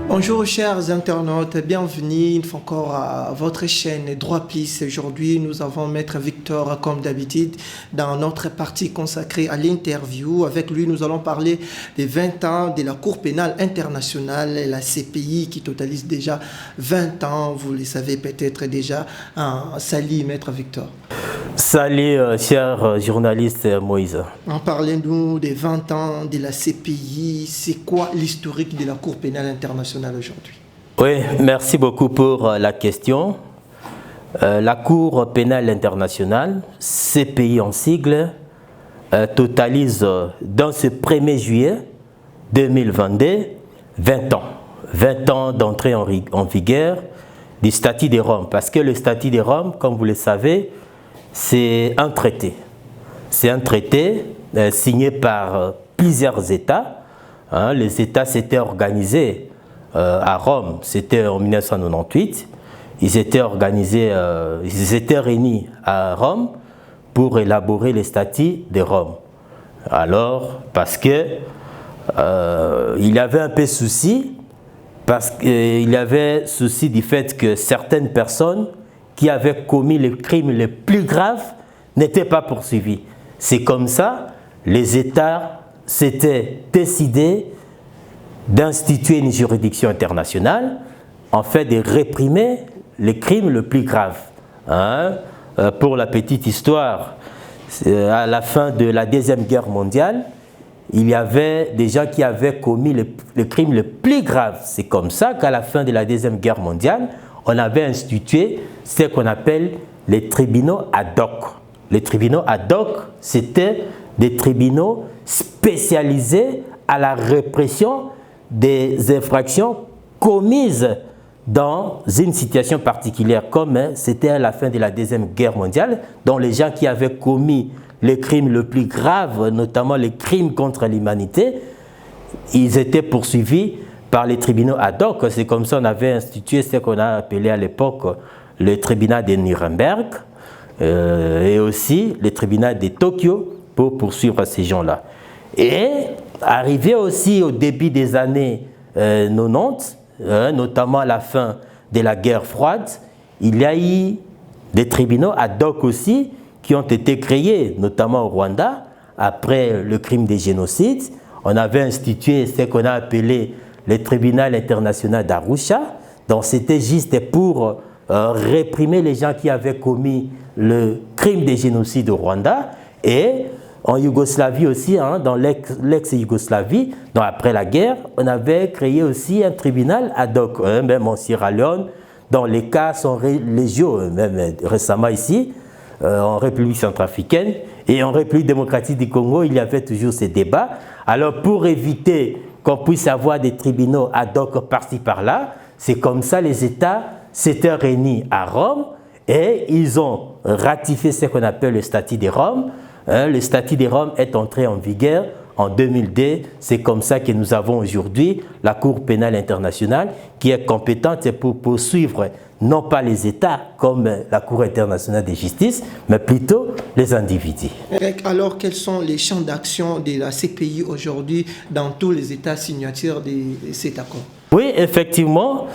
Bonjour chers internautes, bienvenue une fois encore à votre chaîne Droit Plus. Aujourd'hui, nous avons Maître Victor comme d'habitude dans notre partie consacrée à l'interview. Avec lui, nous allons parler des 20 ans de la Cour pénale internationale, la CPI qui totalise déjà 20 ans. Vous le savez peut-être déjà. Salut Maître Victor. Salut, cher journaliste Moïse. Parlez-nous des 20 ans de la CPI. C'est quoi l'historique de la Cour pénale internationale aujourd'hui? Oui, merci beaucoup pour la question. La Cour pénale internationale, CPI en sigle, totalise dans ce 1er juillet 2022 20 ans. 20 ans d'entrée en vigueur du statut de Rome. Parce que le statut de Rome, comme vous le savez, c'est un traité. C'est un traité signé par plusieurs États. Les États s'étaient organisés à Rome, c'était en 1998. Ils étaient réunis à Rome pour élaborer les statuts de Rome. Alors, parce que il y avait un peu souci, parce qu'il y avait souci du fait que certaines personnes qui avaient commis les crimes les plus graves n'étaient pas poursuivis. C'est comme ça, les États s'étaient décidés d'instituer une juridiction internationale en fait de réprimer les crimes les plus graves. Pour la petite histoire, à la fin de la Deuxième Guerre mondiale, il y avait des gens qui avaient commis les crimes les plus graves. C'est comme ça qu'à la fin de la Deuxième Guerre mondiale, on avait institué ce qu'on appelle les tribunaux ad hoc. Les tribunaux ad hoc, c'était des tribunaux spécialisés à la répression des infractions commises dans une situation particulière, comme c'était à la fin de la Deuxième Guerre mondiale, dont les gens qui avaient commis les crimes les plus graves, notamment les crimes contre l'humanité, ils étaient poursuivis par les tribunaux ad hoc. C'est comme ça qu'on avait institué ce qu'on a appelé à l'époque le tribunal de Nuremberg et aussi le tribunal de Tokyo pour poursuivre ces gens-là. Et arrivé aussi au début des années 90, notamment à la fin de la guerre froide, il y a eu des tribunaux ad hoc aussi qui ont été créés, notamment au Rwanda, après le crime des génocides. On avait institué ce qu'on a appelé le tribunal international d'Arusha, donc c'était juste pour réprimer les gens qui avaient commis le crime des génocides au Rwanda, et en Yougoslavie aussi, dans l'ex-Yougoslavie, après la guerre, on avait créé aussi un tribunal ad hoc, même en Sierra Leone, dont les cas sont légiaux, même récemment ici, en République centrafricaine, et en République démocratique du Congo, il y avait toujours ces débats. Alors pour éviter qu'on puisse avoir des tribunaux ad hoc par-ci par-là, c'est comme ça les États s'étaient réunis à Rome et ils ont ratifié ce qu'on appelle le statut de Rome. Le statut de Rome est entré en vigueur en 2002. C'est comme ça que nous avons aujourd'hui la Cour pénale internationale qui est compétente pour poursuivre non pas les États comme la Cour internationale de justice, mais plutôt les individus. Alors, quels sont les champs d'action de la CPI aujourd'hui dans tous les États signataires de cet accord? Oui, effectivement,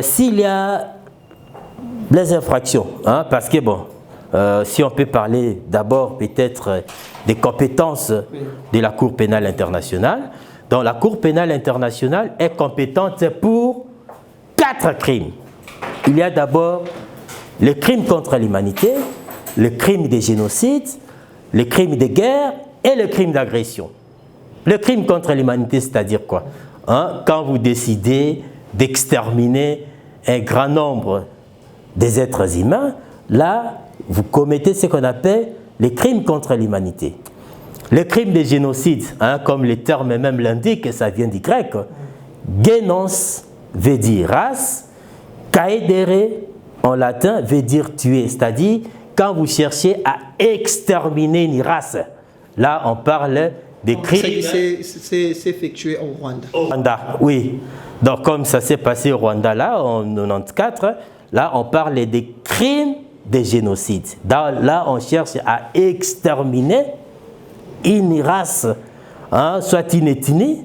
s'il y a les infractions, parce que bon, si on peut parler d'abord peut-être des compétences de la Cour pénale internationale, donc la Cour pénale internationale est compétente pour 4 crimes. Il y a d'abord les crimes contre l'humanité, le crime de génocide, le crime de guerre et le crime d'agression. Le crime contre l'humanité, c'est-à-dire quoi? Quand vous décidez d'exterminer un grand nombre des êtres humains, là, vous commettez ce qu'on appelle les crimes contre l'humanité. Le crime de génocide, comme le terme même l'indique, ça vient du grec, génos veut dire race, caedere en latin veut dire tuer, c'est-à-dire quand vous cherchez à exterminer une race, là on parle des crimes. C'est effectué au Rwanda. Au Rwanda, oui. Donc comme ça s'est passé au Rwanda là, en 1994, là on parle des crimes de génocide. Là on cherche à exterminer une race, soit une ethnie,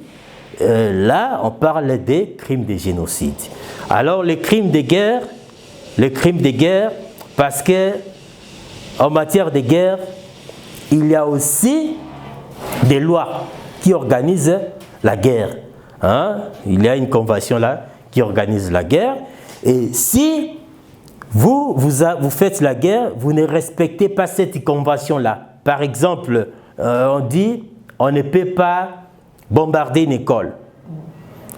là, on parle des crimes de génocide. Alors, les crimes de guerre, parce que en matière de guerre, il y a aussi des lois qui organisent la guerre. Hein? Il y a une convention là qui organise la guerre. Et si vous faites la guerre, vous ne respectez pas cette convention-là. Par exemple, on dit on ne peut pas bombarder une école.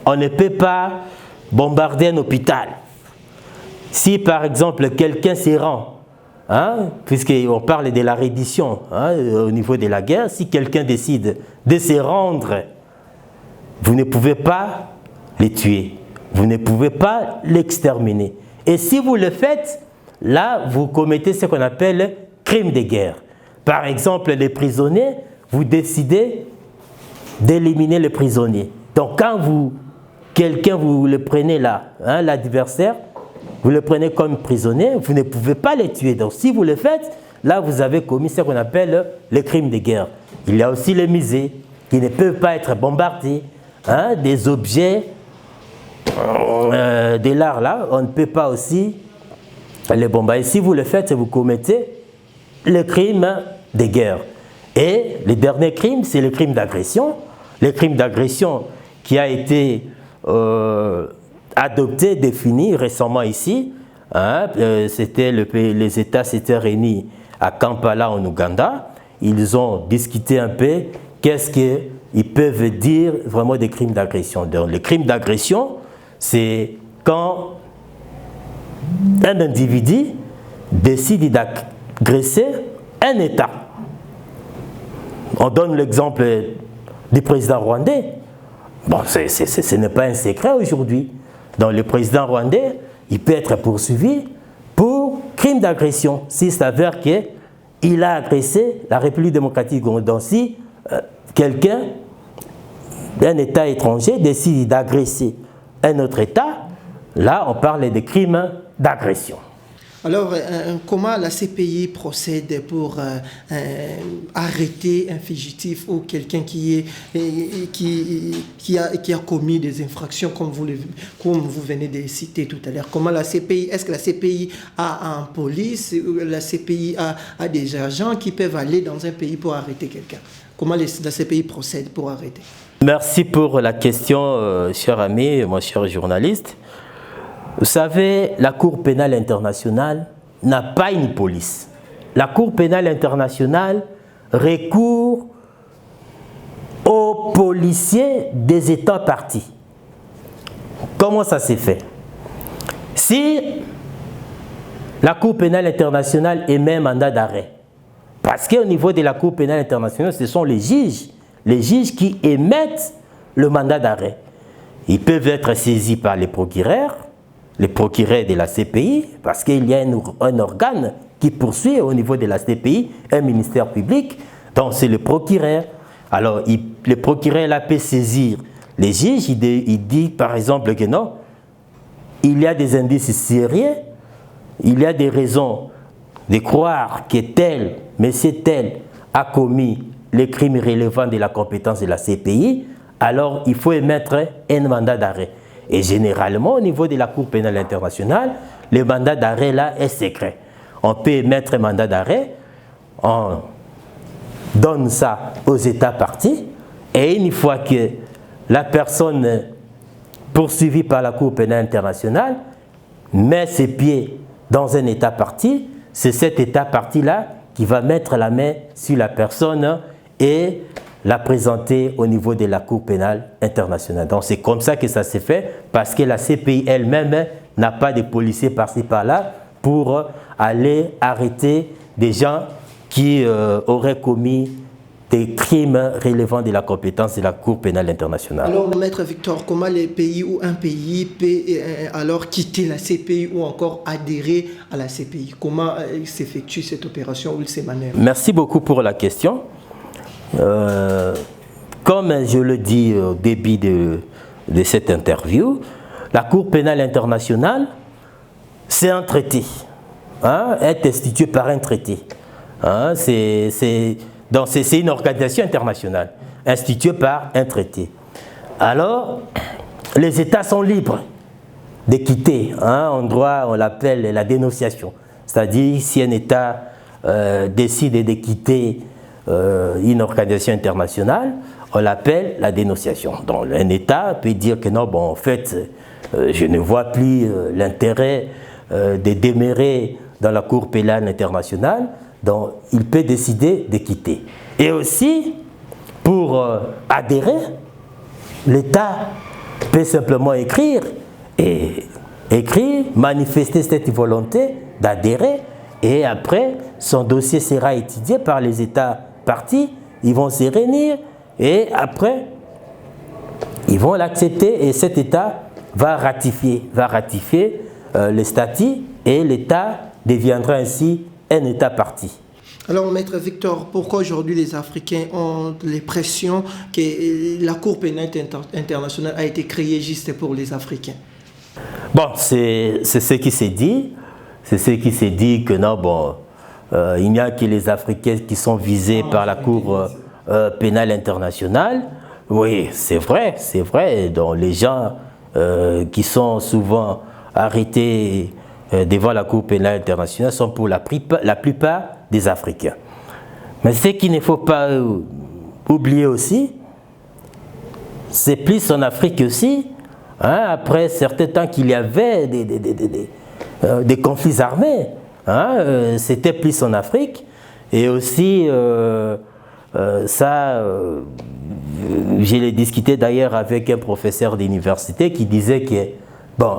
On ne peut pas bombarder un hôpital. Si par exemple quelqu'un se rend, hein, puisqu'on parle de la reddition hein, au niveau de la guerre, si quelqu'un décide de se rendre, vous ne pouvez pas les tuer. Vous ne pouvez pas l'exterminer. Et si vous le faites, là, vous commettez ce qu'on appelle crime de guerre. Par exemple, les prisonniers, vous décidez d'éliminer les prisonniers. Donc, quand quelqu'un, vous le prenez là, hein, l'adversaire, vous le prenez comme prisonnier, vous ne pouvez pas les tuer. Donc, si vous le faites, là, vous avez commis ce qu'on appelle les crimes de guerre. Il y a aussi les musées qui ne peuvent pas être bombardés, hein, des objets de l'art là, on ne peut pas aussi les bombarder. Si vous le faites, vous commettez le crime de guerre. Et le dernier crime, c'est le crime d'agression. Le crime d'agression qui a été adopté, défini récemment ici. Hein, les États s'étaient réunis à Kampala en Ouganda. Ils ont discuté un peu qu'est-ce qu'ils peuvent dire vraiment des crimes d'agression. Donc, les crimes d'agression, c'est quand un individu décide d'agresser un État. On donne l'exemple du président rwandais. Bon, ce n'est pas un secret aujourd'hui. Donc le président rwandais, il peut être poursuivi pour crime d'agression s'il s'avère qu'il a agressé la République démocratique du Congo. Donc si quelqu'un d'un État étranger décide d'agresser un autre État, là on parle de crimes d'agression. Alors, comment la CPI procède pour arrêter un fugitif ou quelqu'un qui a commis des infractions comme vous venez de citer tout à l'heure? Comment la CPI, est-ce que la CPI a un police, la CPI a des agents qui peuvent aller dans un pays pour arrêter quelqu'un? Comment la CPI procède pour arrêter? Merci pour la question, cher ami, mon cher journaliste. Vous savez, la Cour pénale internationale n'a pas une police. La Cour pénale internationale recourt aux policiers des États partis. Comment ça s'est fait? Si la Cour pénale internationale émet un mandat d'arrêt, parce qu'au niveau de la Cour pénale internationale, ce sont les juges qui émettent le mandat d'arrêt. Ils peuvent être saisis par les procureurs de la CPI, parce qu'il y a un organe qui poursuit au niveau de la CPI, un ministère public, donc c'est le procureur. Alors, le procureur là peut saisir les juges, il dit par exemple que non, il y a des indices sérieux, il y a des raisons de croire que tel, monsieur tel, a commis les crimes relevant de la compétence de la CPI, alors il faut émettre un mandat d'arrêt. Et généralement, au niveau de la Cour pénale internationale, le mandat d'arrêt là est secret. On peut émettre un mandat d'arrêt, on donne ça aux États partis, et une fois que la personne poursuivie par la Cour pénale internationale met ses pieds dans un État parti, c'est cet État parti-là qui va mettre la main sur la personne et la présenter au niveau de la Cour pénale internationale. Donc c'est comme ça que ça s'est fait, parce que la CPI elle-même n'a pas de policiers par-ci par-là pour aller arrêter des gens qui auraient commis des crimes relevant de la compétence de la Cour pénale internationale. Alors, Maître Victor, comment les pays ou un pays peut alors quitter la CPI ou encore adhérer à la CPI? Comment s'effectue cette opération ou ces manœuvres? Merci beaucoup pour la question. Comme je le dis au début de cette interview, la Cour pénale internationale, c'est un traité, hein, est institué par un traité. Hein, c'est une organisation internationale instituée par un traité. alors les États sont libres de quitter. En droit, on l'appelle la dénonciation. C'est-à-dire, si un État décide de quitter une organisation internationale, on l'appelle la dénonciation. Donc, un État peut dire que non, bon, en fait, je ne vois plus l'intérêt de demeurer dans la Cour pénale internationale, donc il peut décider de quitter. Et aussi, pour adhérer, l'État peut simplement écrire, manifester cette volonté d'adhérer, et après, son dossier sera étudié par les États partis, ils vont se réunir, et après, ils vont l'accepter, et cet État va ratifier le statut, et l'État deviendra ainsi un État parti. Alors, Maître Victor, pourquoi aujourd'hui les Africains ont l'impression que la Cour pénale internationale a été créée juste pour les Africains? Bon, c'est ce qui s'est dit. C'est ce qui s'est dit que non, bon, il n'y a que les Africains qui sont visés par la Cour pénale internationale. Oui, c'est vrai, c'est vrai. Donc, les gens qui sont souvent arrêtés devant la Cour pénale internationale sont pour la plupart des Africains. Mais ce qu'il ne faut pas oublier aussi, c'est plus en Afrique aussi, après certain temps qu'il y avait des conflits armés, c'était plus en Afrique, et aussi ça, je l'ai discuté d'ailleurs avec un professeur d'université qui disait que, bon,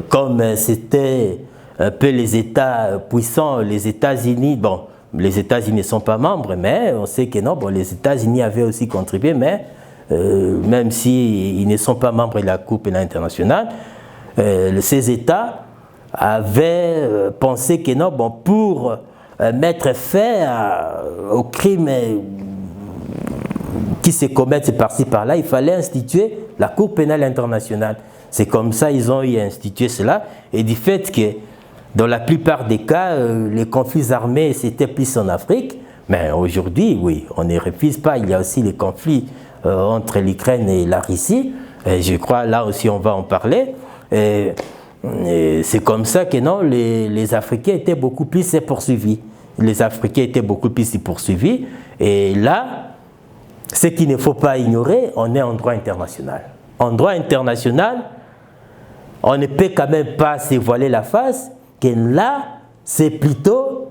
comme c'était un peu les États puissants, les États-Unis, bon, les États-Unis ne sont pas membres, mais on sait que non, bon, les États-Unis avaient aussi contribué, mais même s'ils ne sont pas membres de la Cour pénale internationale, ces États avaient pensé que non, bon, pour mettre fin aux crimes qui se commettent par-ci par-là, il fallait instituer la Cour pénale internationale. C'est comme ça qu'ils ont institué cela, et du fait que dans la plupart des cas, les conflits armés c'était plus en Afrique, mais aujourd'hui, oui, on ne refuse pas, il y a aussi les conflits entre l'Ukraine et la Russie, et je crois là aussi on va en parler, et c'est comme ça que non, les Africains étaient beaucoup plus poursuivis. Les Africains étaient beaucoup plus poursuivis, et là, ce qu'il ne faut pas ignorer, on est en droit international. En droit international, on ne peut quand même pas se voiler la face, que là, c'est plutôt,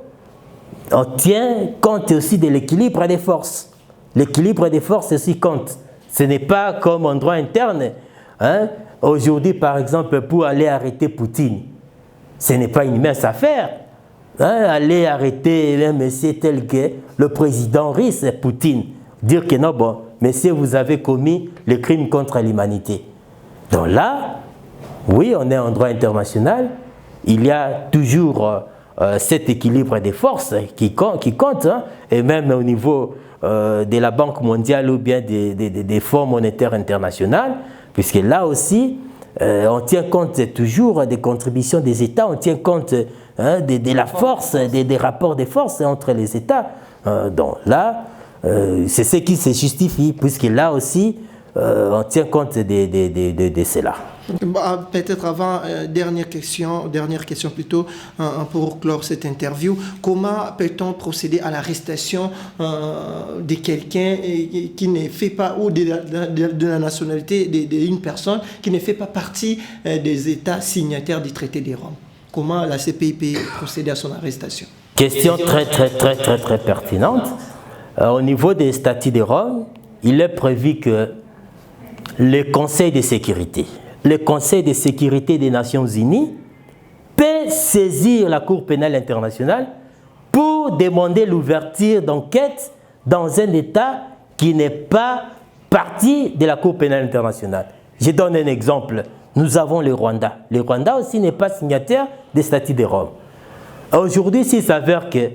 on tient compte aussi de l'équilibre des forces. L'équilibre des forces aussi compte. Ce n'est pas comme en droit interne. Aujourd'hui, par exemple, pour aller arrêter Poutine, ce n'est pas une mince affaire. Aller arrêter un monsieur tel que le président russe, Poutine, dire que non, bon, monsieur, vous avez commis le crime contre l'humanité. Donc là, oui, on est en droit international, il y a toujours cet équilibre des forces qui compte, et même au niveau de la Banque mondiale ou bien des fonds monétaires internationaux, puisque là aussi, on tient compte toujours des contributions des États, on tient compte de la force, des rapports de force entre les États. Donc là, c'est ce qui se justifie, puisque là aussi, on tient compte de cela. Peut-être avant, dernière question plutôt, pour clore cette interview. Comment peut-on procéder à l'arrestation de quelqu'un qui ne fait pas, ou de la nationalité d'une personne qui ne fait pas partie des États signataires du traité de Rome? Comment la CPI peut procéder à son arrestation? Question très pertinente. Au niveau des statuts de Rome, il est prévu que le Conseil de sécurité des Nations Unies peut saisir la Cour pénale internationale pour demander l'ouverture d'enquête dans un État qui n'est pas partie de la Cour pénale internationale. Je donne un exemple. Nous avons le Rwanda. Le Rwanda aussi n'est pas signataire des statuts de Rome. Aujourd'hui, s'il s'avère qu'il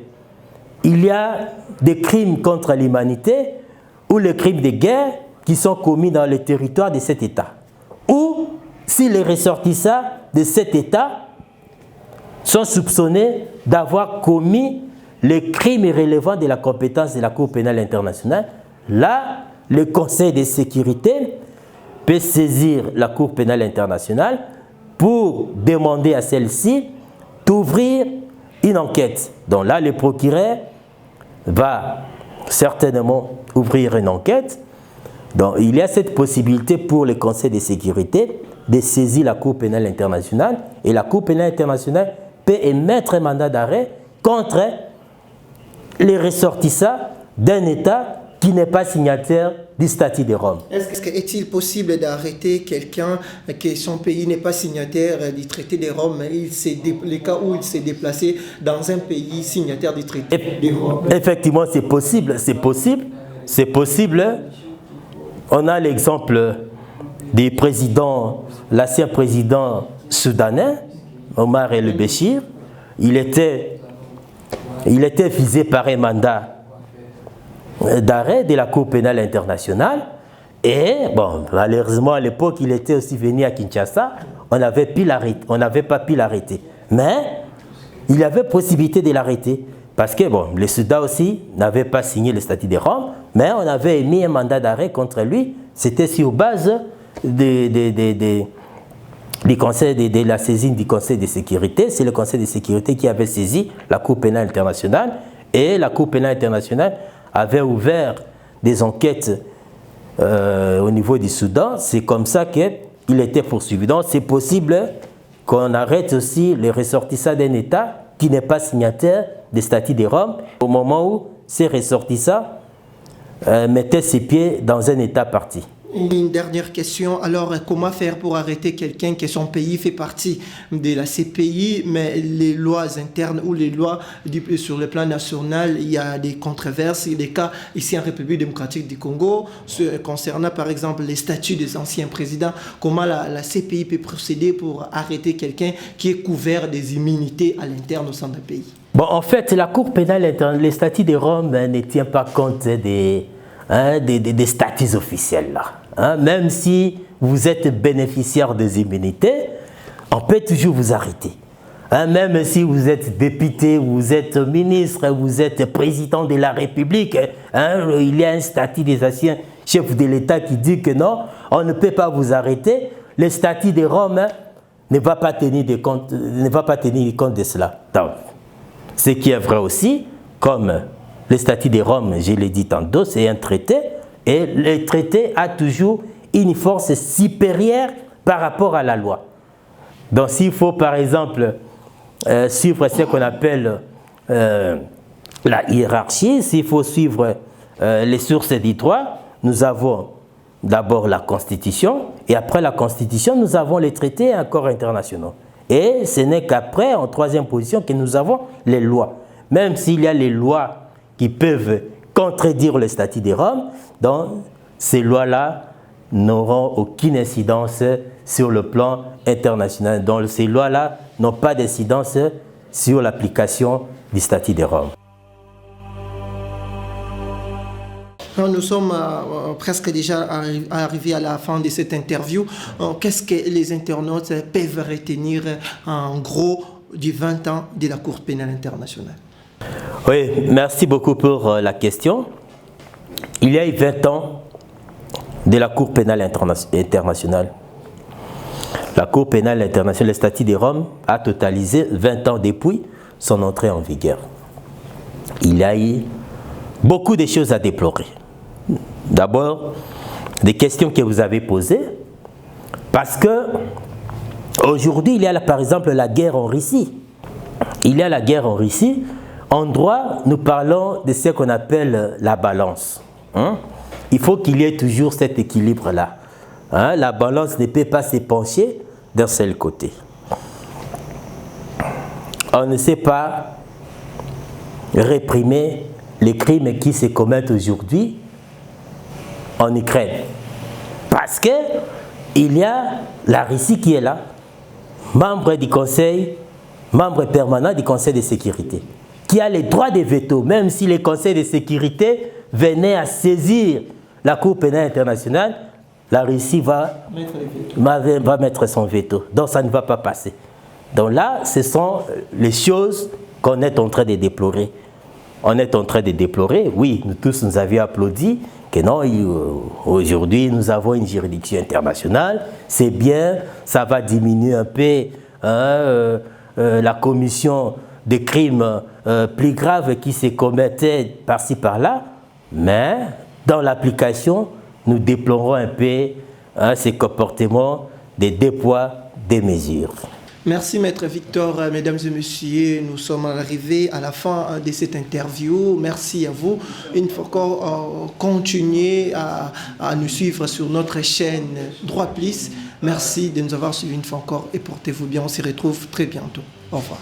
y a des crimes contre l'humanité ou les crimes de guerre qui sont commis dans le territoire de cet État, ou si les ressortissants de cet État sont soupçonnés d'avoir commis les crimes relevant de la compétence de la Cour pénale internationale, là, le Conseil de sécurité peut saisir la Cour pénale internationale pour demander à celle-ci d'ouvrir une enquête. Donc là, le procureur va certainement ouvrir une enquête. Donc il y a cette possibilité pour le Conseil de sécurité de saisir la Cour pénale internationale et la Cour pénale internationale peut émettre un mandat d'arrêt contre les ressortissants d'un État qui n'est pas signataire du statut de Rome. Est-il possible d'arrêter quelqu'un que son pays n'est pas signataire du traité de Rome, mais les cas où il s'est déplacé dans un pays signataire du traité de Rome? Effectivement, c'est possible, c'est possible, c'est possible. On a l'exemple des présidents, l'ancien président soudanais, Omar el-Béchir. Il était visé par un mandat d'arrêt de la Cour pénale internationale. Et, bon, malheureusement, à l'époque, il était aussi venu à Kinshasa. On n'avait pas pu l'arrêter. Mais il y avait possibilité de l'arrêter. Parce que, bon, le Soudan aussi n'avait pas signé le statut de Rome, mais on avait émis un mandat d'arrêt contre lui. C'était sur base de la saisine du Conseil de sécurité. C'est le Conseil de sécurité qui avait saisi la Cour pénale internationale. Et la Cour pénale internationale avait ouvert des enquêtes au niveau du Soudan. C'est comme ça qu'il était poursuivi. Donc c'est possible qu'on arrête aussi les ressortissants d'un État qui n'est pas signataire des statuts de Rome au moment où ces ressortissants mettaient ses pieds dans un État parti. Une dernière question. Alors, comment faire pour arrêter quelqu'un que son pays fait partie de la CPI, mais les lois internes ou les lois sur le plan national, il y a des controverses, des cas ici en République démocratique du Congo, concernant par exemple les statuts des anciens présidents. Comment la CPI peut procéder pour arrêter quelqu'un qui est couvert des immunités à l'interne au sein d'un pays? Bon, en fait, la Cour pénale interne, les statuts de Rome ne tient pas compte des statuts officiels là. Même si vous êtes bénéficiaire des immunités, on peut toujours vous arrêter. Même si vous êtes député, vous êtes ministre, vous êtes président de la République, il y a un statut des anciens chefs de l'État qui dit que non, on ne peut pas vous arrêter. Le statut de Rome ne va pas tenir compte de cela. Donc, ce qui est vrai aussi, comme le statut de Rome, je l'ai dit tantôt, c'est un traité, et le traité a toujours une force supérieure par rapport à la loi. Donc s'il faut par exemple suivre ce qu'on appelle la hiérarchie, s'il faut suivre les sources du droit, nous avons d'abord la Constitution, et après la Constitution, nous avons les traités et accords internationaux. Et ce n'est qu'après, en troisième position, que nous avons les lois. Même s'il y a les lois qui peuvent contredire le statut de Rome, donc ces lois-là n'auront aucune incidence sur le plan international. Donc ces lois-là n'ont pas d'incidence sur l'application du statut de Rome. Nous sommes presque déjà arrivés à la fin de cette interview. Qu'est-ce que les internautes peuvent retenir en gros du 20 ans de la Cour pénale internationale? Oui, merci beaucoup pour la question. Il y a eu 20 ans de la Cour pénale internationale. La Cour pénale internationale, le statut de Rome, a totalisé 20 ans depuis son entrée en vigueur. Il y a eu beaucoup de choses à déplorer. D'abord, des questions que vous avez posées, parce que aujourd'hui, il y a par exemple la guerre en Russie. Il y a la guerre en Russie. En droit, nous parlons de ce qu'on appelle la balance. Il faut qu'il y ait toujours cet équilibre-là. La balance ne peut pas se pencher d'un seul côté. On ne sait pas réprimer les crimes qui se commettent aujourd'hui en Ukraine. Parce qu'il y a la Russie qui est là, membre du Conseil, membre permanent du Conseil de sécurité, qui a les droits de veto, même si le Conseil de sécurité venait à saisir la Cour pénale internationale, la Russie va mettre son veto. Donc ça ne va pas passer. Donc là, ce sont les choses qu'on est en train de déplorer. on est en train de déplorer. Oui, nous tous nous avions applaudi que non, aujourd'hui nous avons une juridiction internationale, c'est bien, ça va diminuer un peu la commission de crimes plus graves qui se commettaient par-ci par-là, mais dans l'application, nous déplorons un peu ces comportements de deux poids, deux mesures. Merci Maître Victor, mesdames et messieurs, nous sommes arrivés à la fin de cette interview. Merci à vous. Il faut encore continuer à nous suivre sur notre chaîne Droit Plus. Merci de nous avoir suivis une fois encore et portez-vous bien. On se retrouve très bientôt. Au revoir.